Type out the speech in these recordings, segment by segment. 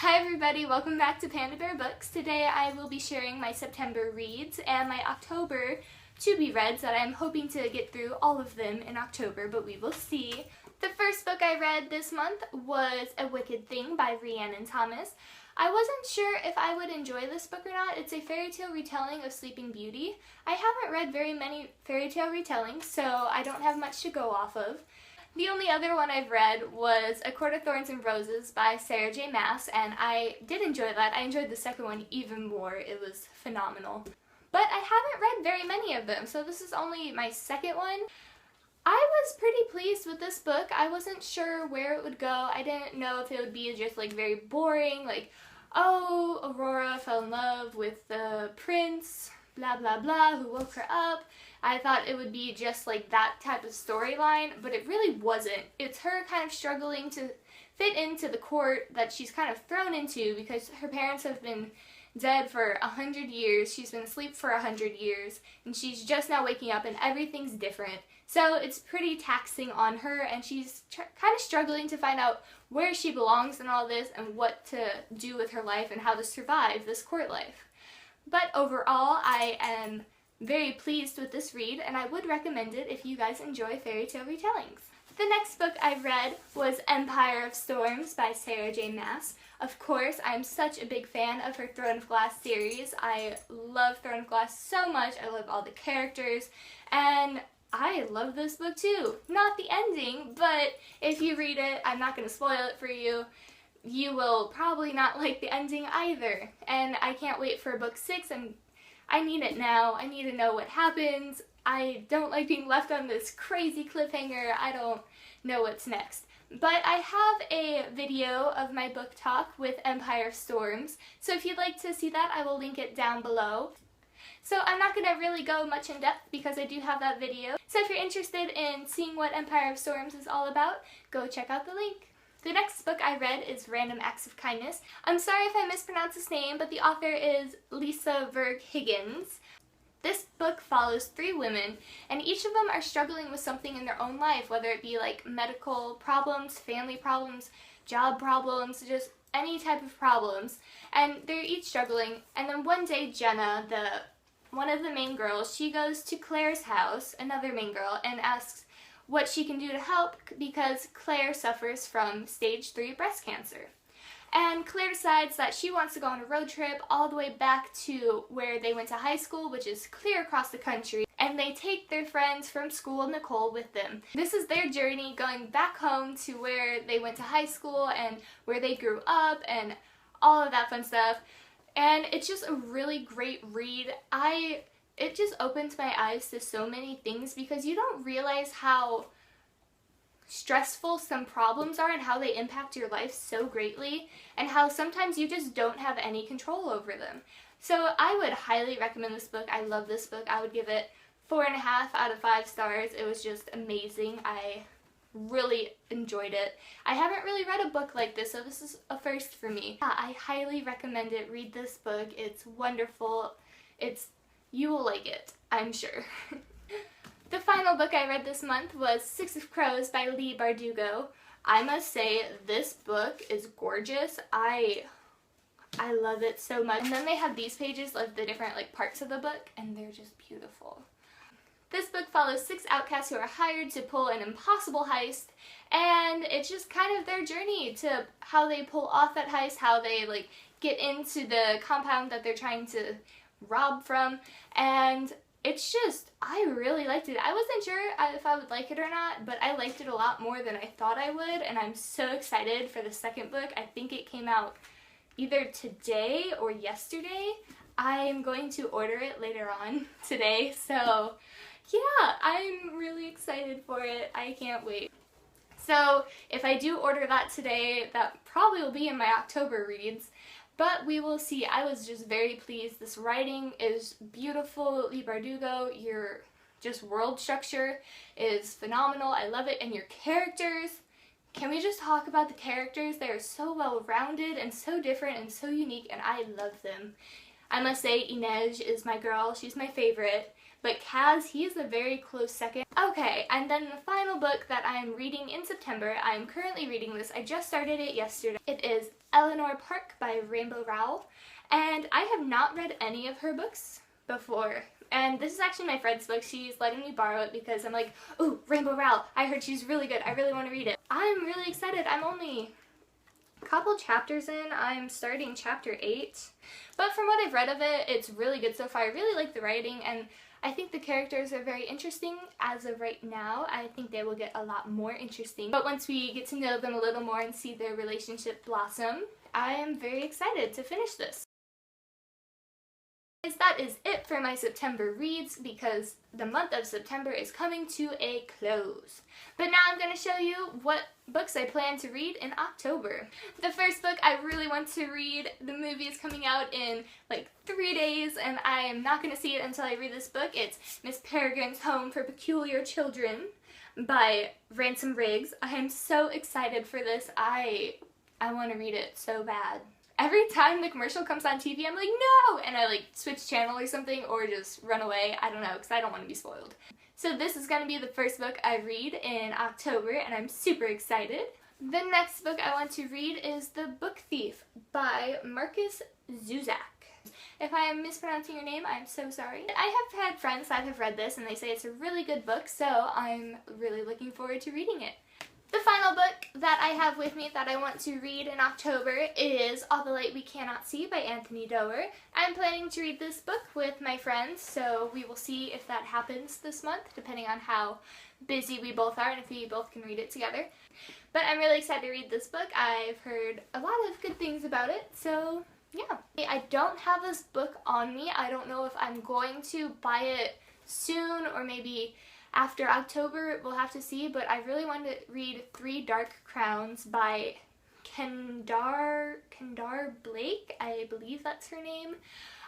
Hi everybody, welcome back to Panda-Bear-Books. Today I will be sharing my September reads and my October to-be-reads that I'm hoping to get through all of them in October, but we will see. The first book I read this month was A Wicked Thing by Rhiannon. I wasn't sure if I would enjoy this book or not. It's a fairy tale retelling of Sleeping Beauty. I haven't read very many fairy tale retellings, so I don't have much to go off of. The only other one I've read was A Court of Thorns and Roses by Sarah J. Maas, and I did enjoy that. I enjoyed the second one even more. It was phenomenal. But I haven't read very many of them, so this is only my second one. I was pretty pleased with this book. I wasn't sure where it would go. I didn't know if it would be just like very boring, like, oh, Aurora fell in love with the prince, blah blah blah, who woke her up. I thought it would be just like that type of storyline, but it really wasn't. It's her kind of struggling to fit into the court that she's kind of thrown into because her parents have been dead for 100 years, she's been asleep for 100 years, and she's just now waking up and everything's different. So it's pretty taxing on her, and she's kind of struggling to find out where she belongs in all this and what to do with her life and how to survive this court life. But overall, I am very pleased with this read, and I would recommend it if you guys enjoy fairy tale retellings. The next book I read was Empire of Storms by Sarah J. Maas. Of course, I'm such a big fan of her Throne of Glass series. I love Throne of Glass so much. I love all the characters, and I love this book too. Not the ending, but if you read it, I'm not going to spoil it for you. You will probably not like the ending either, and I can't wait for book 6. I need it now. I need to know what happens. I don't like being left on this crazy cliffhanger. I don't know what's next. But I have a video of my book talk with Empire of Storms, so if you'd like to see that, I will link it down below. So I'm not going to really go much in depth because I do have that video. So if you're interested in seeing what Empire of Storms is all about, go check out the link. The next book I read is Random Acts of Kindness. I'm sorry if I mispronounce his name, but the author is Verge Higgins. This book follows 3 women, and each of them are struggling with something in their own life, whether it be like medical problems, family problems, job problems, just any type of problems. And they're each struggling, and then one day Jenna, one of the main girls, she goes to Claire's house, another main girl, and asks what she can do to help because Claire suffers from stage 3 breast cancer. And Claire decides that she wants to go on a road trip all the way back to where they went to high school, which is clear across the country, and they take their friends from school, Nicole, with them. This is their journey going back home to where they went to high school and where they grew up and all of that fun stuff. And it's just a really great read. It just opens my eyes to so many things because you don't realize how stressful some problems are and how they impact your life so greatly, and how sometimes you just don't have any control over them. So I would highly recommend this book. I love this book. I would give it 4.5 out of 5 stars. It was just amazing. I really enjoyed it. I haven't really read a book like this, so this is a first for me. Yeah, I highly recommend it. Read this book. It's wonderful. You will like it, I'm sure. The final book I read this month was 6 of Crows by Leigh Bardugo. I must say, this book is gorgeous. I love it so much. And then they have these pages of the different parts of the book, and they're just beautiful. This book follows 6 outcasts who are hired to pull an impossible heist, and it's just kind of their journey to how they pull off that heist, how they get into the compound that they're trying to rob from, and it's just, I really liked it. I wasn't sure if I would like it or not, but I liked it a lot more than I thought I would, and I'm so excited for the second book. I think it came out either today or yesterday. I'm going to order it later on today, so yeah, I'm really excited for it. I can't wait. So if I do order that today, that probably will be in my October reads. But we will see. I was just very pleased. This writing is beautiful. Leigh Bardugo, your just world structure is phenomenal. I love it. And your characters, can we just talk about the characters? They are so well rounded and so different and so unique, and I love them. I must say, Inez is my girl. She's my favorite. but Kaz, he is a very close second. Okay, and then the final book that I'm reading in September, I'm currently reading this. I just started it yesterday. It is Eleanor Park by Rowell, and I have not read any of her books before. And this is actually my friend's book. She's letting me borrow it because I'm like, ooh, Rowell, I heard she's really good. I really want to read it. I'm really excited. I'm only a couple chapters in. I'm starting chapter 8. But from what I've read of it, it's really good so far. I really like the writing, and I think the characters are very interesting as of right now. I think they will get a lot more interesting. But once we get to know them a little more and see their relationship blossom, I am very excited to finish this. That is it for my September reads because the month of September is coming to a close. But now I'm going to show you what books I plan to read in October. The first book I really want to read, the movie is coming out in like 3 days and I am not going to see it until I read this book. It's Miss Peregrine's Home for Peculiar Children by Ransom. I am so excited for this. I want to read it so bad. Every time the commercial comes on TV, I'm like, no! And I like switch channel or something or just run away. I don't know, because I don't want to be spoiled. So this is going to be the first book I read in October, and I'm super excited. The next book I want to read is The Book Thief by Markus Zusak. If I am mispronouncing your name, I'm so sorry. I have had friends that have read this, and they say it's a really good book, so I'm really looking forward to reading it. The final book that I have with me that I want to read in October is All the Light We Cannot See by Doerr. I'm planning to read this book with my friends, so we will see if that happens this month, depending on how busy we both are and if we both can read it together. But I'm really excited to read this book. I've heard a lot of good things about it, so yeah. I don't have this book on me. I don't know if I'm going to buy it soon or maybe after October, we'll have to see, but I really want to read 3 Dark Crowns by Kendare Blake, I believe that's her name.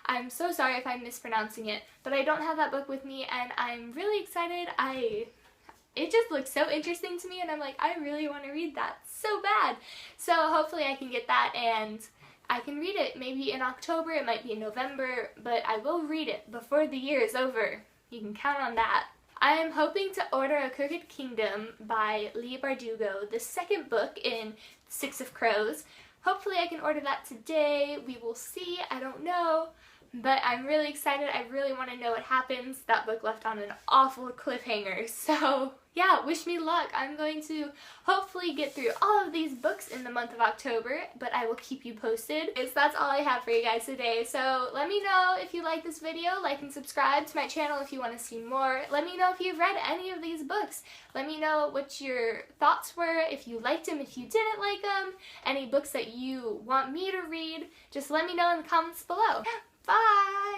I'm so sorry if I'm mispronouncing it, but I don't have that book with me, and I'm really excited. It just looks so interesting to me, and I'm like, I really want to read that so bad. So hopefully I can get that, and I can read it maybe in October, it might be in November, but I will read it before the year is over. You can count on that. I am hoping to order A Crooked Kingdom by Leigh Bardugo, the second book in 6 of Crows. Hopefully I can order that today. We will see. I don't know. But I'm really excited. I really want to know what happens. That book left on an awful cliffhanger. So yeah, wish me luck. I'm going to hopefully get through all of these books in the month of October, but I will keep you posted. So that's all I have for you guys today. So let me know if you like this video, like and subscribe to my channel if you want to see more. Let me know if you've read any of these books. Let me know what your thoughts were, if you liked them, if you didn't like them, any books that you want me to read. Just let me know in the comments below. Bye!